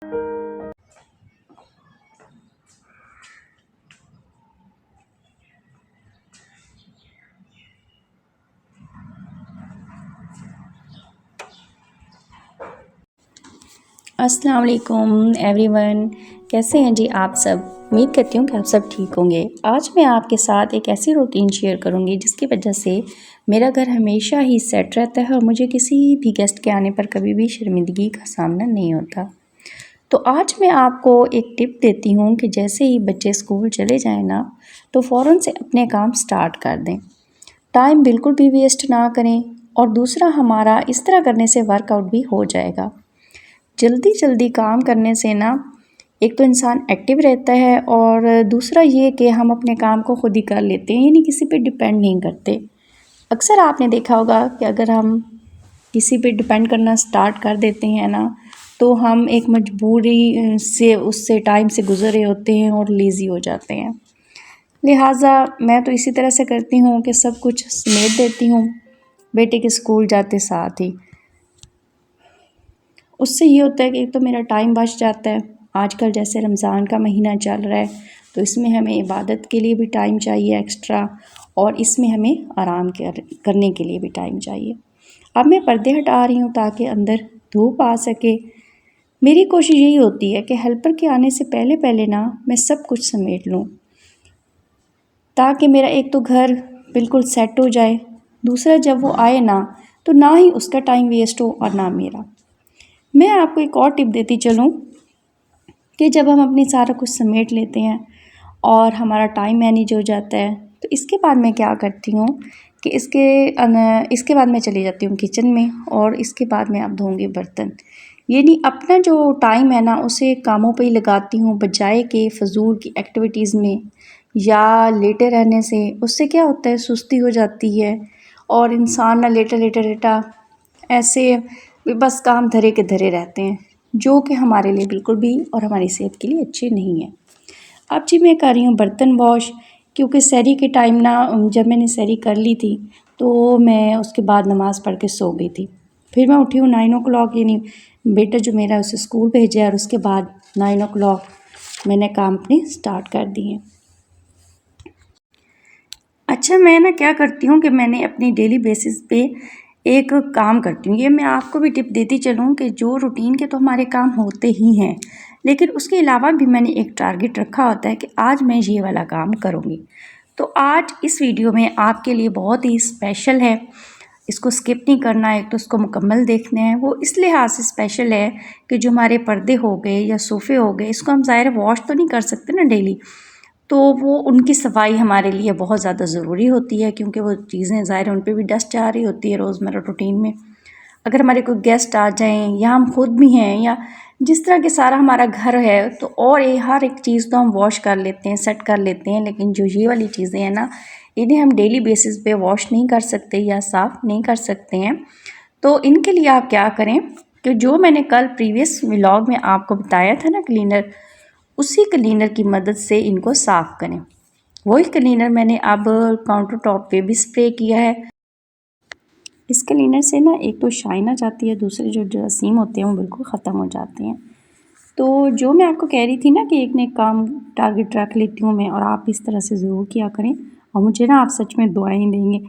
अस्सलाम वालेकुम एवरीवन। कैसे हैं जी आप सब। उम्मीद करती हूँ कि आप सब ठीक होंगे। आज मैं आपके साथ एक ऐसी रूटीन शेयर करूँगी जिसकी वजह से मेरा घर हमेशा ही सेट रहता है और मुझे किसी भी गेस्ट के आने पर कभी भी शर्मिंदगी का सामना नहीं होता। तो आज मैं आपको एक टिप देती हूँ कि जैसे ही बच्चे स्कूल चले जाएँ ना, तो फ़ौरन से अपने काम स्टार्ट कर दें। टाइम बिल्कुल भी वेस्ट ना करें। और दूसरा, हमारा इस तरह करने से वर्कआउट भी हो जाएगा। जल्दी जल्दी काम करने से ना एक तो इंसान एक्टिव रहता है और दूसरा ये कि हम अपने काम को खुद ही कर लेते हैं, यानी किसी पे डिपेंड नहीं करते। अक्सर आपने देखा होगा कि अगर हम किसी पे डिपेंड करना स्टार्ट कर देते हैं ना, तो हम एक मजबूरी से उससे टाइम से गुजर रहे होते हैं और लेज़ी हो जाते हैं। लिहाजा मैं तो इसी तरह से करती हूँ कि सब कुछ समेट देती हूँ बेटे के स्कूल जाते साथ ही। उससे ये होता है कि एक तो मेरा टाइम बच जाता है। आजकल जैसे रमज़ान का महीना चल रहा है, तो इसमें हमें इबादत के लिए भी टाइम चाहिए एक्स्ट्रा, और इसमें हमें आराम करने के लिए भी टाइम चाहिए। अब मैं पर्दे हटा रही हूँ ताकि अंदर धूप आ सके। मेरी कोशिश यही होती है कि हेल्पर के आने से पहले पहले ना मैं सब कुछ समेट लूँ, ताकि मेरा एक तो घर बिल्कुल सेट हो जाए, दूसरा जब वो आए ना तो ना ही उसका टाइम वेस्ट हो और ना मेरा। मैं आपको एक और टिप देती चलूँ कि जब हम अपनी सारा कुछ समेट लेते हैं और हमारा टाइम मैनेज हो जाता है, तो इसके बाद मैं क्या करती हूँ कि इसके बाद मैं चली जाती हूँ किचन में, और इसके बाद मैं अब धोऊंगी बर्तन। यानी अपना जो टाइम है ना उसे कामों पे ही लगाती हूँ, बजाय कि फ़जूल की एक्टिविटीज़ में या लेटे रहने से। उससे क्या होता है, सुस्ती हो जाती है और इंसान ना लेटा लेटा लेटा ऐसे बस काम धरे के धरे रहते हैं, जो कि हमारे लिए बिल्कुल भी और हमारी सेहत के लिए अच्छे नहीं है। अब जी मैं कर रही हूँ बर्तन वॉश, क्योंकि सहरी के टाइम ना जब मैंने सहरी कर ली थी तो मैं उसके बाद नमाज़ पढ़ के सो गई थी। फिर मैं उठी हूँ 9 o'clock, यानी बेटा जो मेरा उसे स्कूल भेजा, और उसके बाद 9 o'clock मैंने काम अपने स्टार्ट कर दिए। अच्छा, मैं ना क्या करती हूँ कि मैंने अपनी डेली बेसिस पे एक काम करती हूँ। ये मैं आपको भी टिप देती चलूँ कि जो रूटीन के तो हमारे काम होते ही हैं, लेकिन उसके अलावा भी मैंने एक टारगेट रखा होता है कि आज मैं ये वाला काम करूँगी। तो आज इस वीडियो में आपके लिए बहुत ही स्पेशल है, इसको स्किप नहीं करना है, एक तो इसको मुकम्मल देखना है। वो इस लिहाज से स्पेशल है कि जो हमारे पर्दे हो गए या सोफ़े हो गए, इसको हम ज़ाहिर वॉश तो नहीं कर सकते ना डेली, तो वो उनकी सफाई हमारे लिए बहुत ज़्यादा ज़रूरी होती है, क्योंकि वो चीज़ें ज़ाहिर है उन पर भी डस्ट आ रही होती है रोज़मर्रा रूटीन में। अगर हमारे कोई गेस्ट आ जाएं या हम खुद भी हैं या जिस तरह के सारा हमारा घर है, तो और ये हर एक चीज़ तो हम वॉश कर लेते हैं, सेट कर लेते हैं, लेकिन जो ये वाली चीज़ें हैं ना, इन्हें हम डेली बेसिस पे वॉश नहीं कर सकते या साफ़ नहीं कर सकते हैं। तो इनके लिए आप क्या करें कि जो मैंने कल प्रीवियस व्लॉग में आपको बताया था ना क्लीनर, उसी क्लीनर की मदद से इनको साफ़ करें। वही क्लीनर मैंने अब काउंटर टॉप पे भी स्प्रे किया है। इस क्लीनर से ना एक तो शाइन आ जाती है, दूसरे जो जरासीम होते हैं वो बिल्कुल ख़त्म हो जाते हैं। तो जो मैं आपको कह रही थी ना कि एक ना एक काम टारगेट रख लेती हूँ मैं, और आप इस तरह से ज़रूर किया करें, और मुझे ना आप सच में दुआएं देंगे।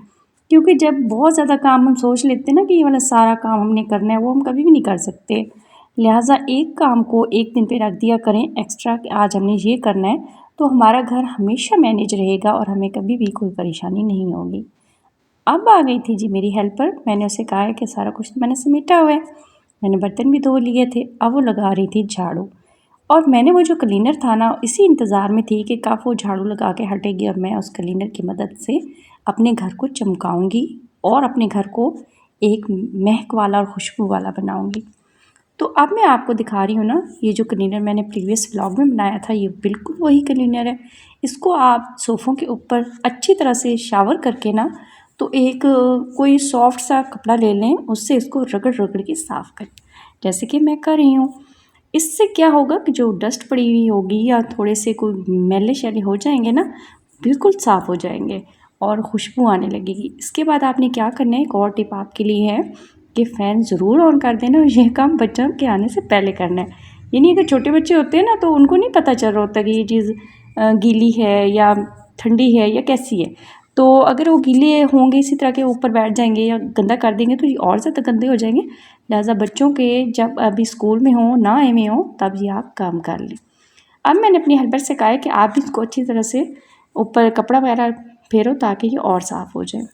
क्योंकि जब बहुत ज़्यादा काम हम सोच लेते हैं ना कि ये वाला सारा काम हमने करना है, वो हम कभी भी नहीं कर सकते। लिहाजा एक काम को एक दिन पे रख दिया करें एक्स्ट्रा कि आज हमने ये करना है, तो हमारा घर हमेशा मैनेज रहेगा और हमें कभी भी कोई परेशानी नहीं होगी। अब आ गई थी जी मेरी हेल्पर। मैंने उसे कहा है कि सारा कुछ तो मैंने समेटा हुआ है, मैंने बर्तन भी धो लिए थे। अब वो लगा रही थी झाड़ू, और मैंने वो जो क्लीनर था ना इसी इंतज़ार में थी कि कब वो झाड़ू लगा के हटेगी और मैं उस क्लीनर की मदद से अपने घर को चमकाऊंगी और अपने घर को एक महक वाला और खुशबू वाला बनाऊंगी। तो अब मैं आपको दिखा रही हूँ ना, ये जो क्लीनर मैंने प्रीवियस व्लॉग में बनाया था, ये बिल्कुल वही क्लीनर है। इसको आप सोफ़ों के ऊपर अच्छी तरह से शावर करके ना, तो एक कोई सॉफ्ट सा कपड़ा ले लें, उससे इसको रगड़ रगड़ के साफ़ करें, जैसे कि मैं कर रही हूँ। इससे क्या होगा कि जो डस्ट पड़ी हुई होगी या थोड़े से कोई मैले शैले हो जाएंगे ना, बिल्कुल साफ़ हो जाएंगे और खुशबू आने लगेगी। इसके बाद आपने क्या करना है, एक और टिप आपके लिए है कि फ़ैन ज़रूर ऑन कर देना, और यह काम बच्चों के आने से पहले करना है, यानी अगर छोटे बच्चे होते हैं ना तो उनको नहीं पता चल रहा होता कि ये चीज़ गीली है या ठंडी है या कैसी है। तो अगर वो गीले होंगे इसी तरह के ऊपर बैठ जाएंगे या गंदा कर देंगे तो ये और ज़्यादा गंदे हो जाएंगे। लिहाजा बच्चों के जब अभी स्कूल में हो ना आए में हो तब ये आप काम कर लें। अब मैंने अपनी हेल्पर से कहा है कि आप भी इसको अच्छी तरह से ऊपर कपड़ा वगैरह फेरो ताकि ये और साफ़ हो जाए।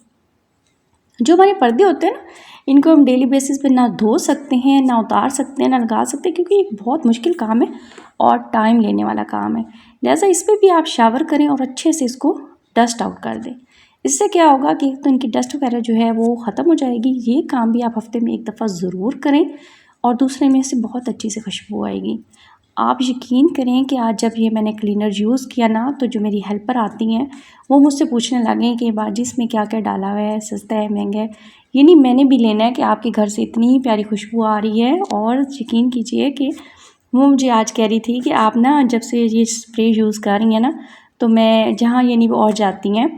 जो हमारे पर्दे होते हैं ना इनको हम डेली बेसिस पे ना धो सकते हैं, ना उतार सकते हैं, ना लगा सकते हैं, क्योंकि एक बहुत मुश्किल काम है और टाइम लेने वाला काम है। लिहाजा इस पर भी आप शावर करें और अच्छे से इसको डस्ट आउट कर दें। इससे क्या होगा कि तो इनकी डस्ट वगैरह जो है वो ख़त्म हो जाएगी। ये काम भी आप हफ्ते में एक दफ़ा ज़रूर करें और दूसरे में से बहुत अच्छी से खुशबू आएगी। आप यकीन करें कि आज जब ये मैंने क्लीनर यूज़ किया ना तो जो मेरी हेल्पर आती हैं वो मुझसे पूछने लगे कि बाजी इसमें क्या क्या डाला हुआ है, सस्ता है, महंगा है। ये नहीं मैंने भी लेना है कि आपके घर से इतनी ही प्यारी खुशबू आ रही है। और यकीन कीजिए कि वो मुझे आज कह रही थी कि आप ना जब से ये स्प्रे यूज़ कर रही हैं ना तो मैं जहाँ यानी वो और जाती हैं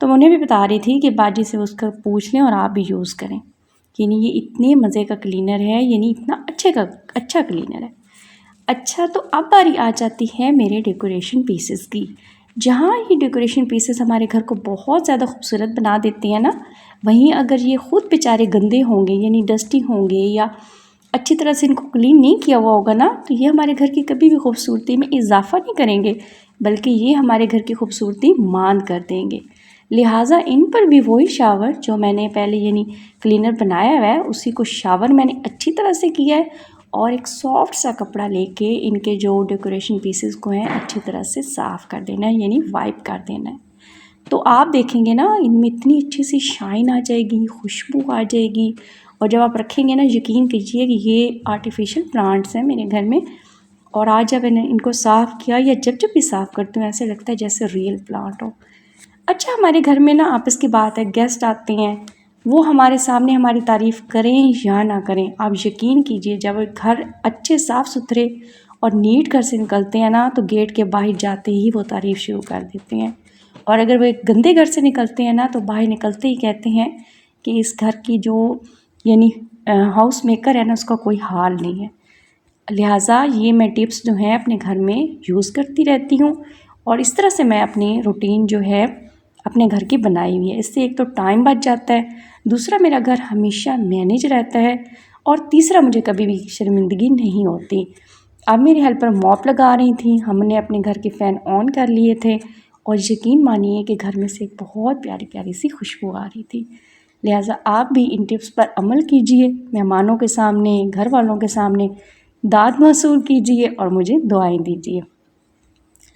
तो मैं उन्हें भी बता रही थी कि बाजी से उसका पूछ लें और आप भी यूज़ करें। यानी ये इतने मज़े का क्लीनर है, यानी इतना अच्छा क्लीनर है। अच्छा, तो अब बारी आ जाती है मेरे डेकोरेशन पीसेस की। जहाँ ये डेकोरेशन पीसेस हमारे घर को बहुत ज़्यादा खूबसूरत बना देते हैं ना, वहीं अगर ये ख़ुद बेचारे गंदे होंगे यानी डस्टी होंगे या अच्छी तरह से इनको क्लीन नहीं किया हुआ होगा ना तो ये हमारे घर की कभी भी खूबसूरती में इजाफ़ा नहीं करेंगे, बल्कि ये हमारे घर की खूबसूरती मांद कर देंगे। लिहाजा इन पर भी वही शावर जो मैंने पहले यानी क्लीनर बनाया हुआ है उसी को शावर मैंने अच्छी तरह से किया है और एक सॉफ्ट सा कपड़ा लेके इनके जो डेकोरेशन पीसेस को हैं अच्छी तरह से साफ़ कर देना है, यानी वाइप कर देना है। तो आप देखेंगे ना इनमें इतनी अच्छी सी शाइन आ जाएगी, खुशबू आ जाएगी। और जब आप रखेंगे ना यकीन कीजिए कि ये आर्टिफिशियल प्लांट्स हैं मेरे घर में, और आज जब मैंने इनको साफ़ किया या जब भी साफ़ करती हूँ ऐसे लगता है जैसे रियल प्लांट हो। अच्छा, हमारे घर में ना आपस की बात है, गेस्ट आते हैं वो हमारे सामने हमारी तारीफ़ करें या ना करें, आप यकीन कीजिए जब घर अच्छे साफ़ सुथरे और नीट घर से निकलते हैं ना तो गेट के बाहर जाते ही वो तारीफ़ शुरू कर देते हैं। और अगर वो एक गंदे घर से निकलते हैं ना तो बाहर निकलते ही कहते हैं कि इस घर की जो यानी हाउस मेकर है ना उसका कोई हाल नहीं है। लिहाजा ये मैं टिप्स जो हैं अपने घर में यूज़ करती रहती हूँ और इस तरह से मैं अपनी रूटीन जो है अपने घर की बनाई हुई है। इससे एक तो टाइम बच जाता है, दूसरा मेरा घर हमेशा मैनेज रहता है और तीसरा मुझे कभी भी शर्मिंदगी नहीं होती। अब मेरी हेल्पर मॉप लगा रही थी, हमने अपने घर के फ़ैन ऑन कर लिए थे और यकीन मानिए कि घर में से एक बहुत प्यारी प्यारी सी खुशबू आ रही थी। लिहाजा आप भी इन टिप्स पर अमल कीजिए, मेहमानों के सामने, घर वालों के सामने दाद मसूल कीजिए और मुझे दुआएं दीजिए।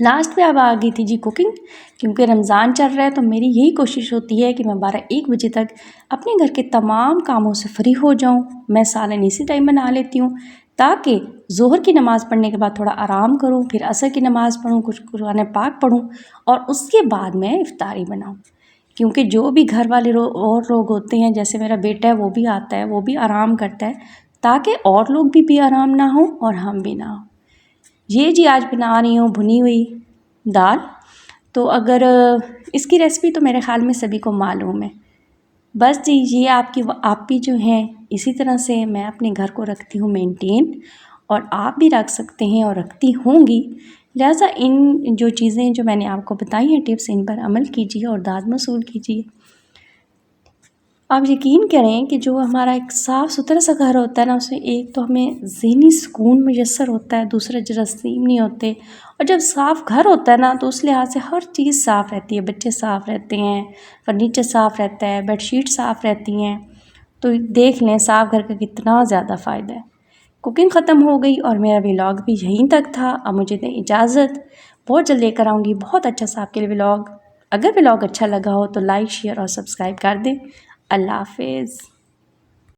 लास्ट पे अब आ गई थी जी कुकिंग, क्योंकि रमज़ान चल रहा है तो मेरी यही कोशिश होती है कि मैं 12-1 बजे तक अपने घर के तमाम कामों से फ्री हो जाऊं। मैं सालन इसी टाइम बना लेती हूँ ताकि ज़ोहर की नमाज़ पढ़ने के बाद थोड़ा आराम करूँ, फिर असर की नमाज़ पढ़ूँ, कुछ कुरान पाक पढ़ूँ और उसके बाद मैं इफ्तारी बनाऊँ। क्योंकि जो भी घर वाले और लोग होते हैं, जैसे मेरा बेटा है वो भी आता है, वो भी आराम करता है ताकि और लोग भी आराम ना हो और हम भी ना हो। ये जी आज बना रही हूँ भुनी हुई दाल। तो अगर इसकी रेसिपी तो मेरे ख़्याल में सभी को मालूम है। बस जी ये आप भी जो हैं इसी तरह से मैं अपने घर को रखती हूँ मेंटेन, और आप भी रख सकते हैं और रखती होंगी। लिहाजा इन जो चीज़ें जो मैंने आपको बताई हैं टिप्स, इन पर अमल कीजिए और दाद मसूल कीजिए। आप यकीन करें कि जो हमारा एक साफ़ सुथरा सा घर होता है ना उसमें एक तो हमें ज़हनी सुकून मुयस्सर होता है, दूसरा जरासीम नहीं होते। और जब साफ़ घर होता है ना तो उस लिहाज से हर चीज़ साफ़ रहती है, बच्चे साफ़ रहते हैं, फर्नीचर साफ़ रहता है, बेडशीट साफ़ रहती हैं। तो देख लें साफ़ घर का कितना ज़्यादा फ़ायदा है। कुकिंग ख़त्म हो गई और मेरा व्लॉग भी यहीं तक था। अब मुझे दें इजाज़त, बहुत जल्द लेकर आऊँगी बहुत अच्छा सा आपके लिए व्लॉग। अगर व्लॉग अच्छा लगा हो तो लाइक, शेयर और सब्सक्राइब कर दें। अल्लाह हाफ़िज़।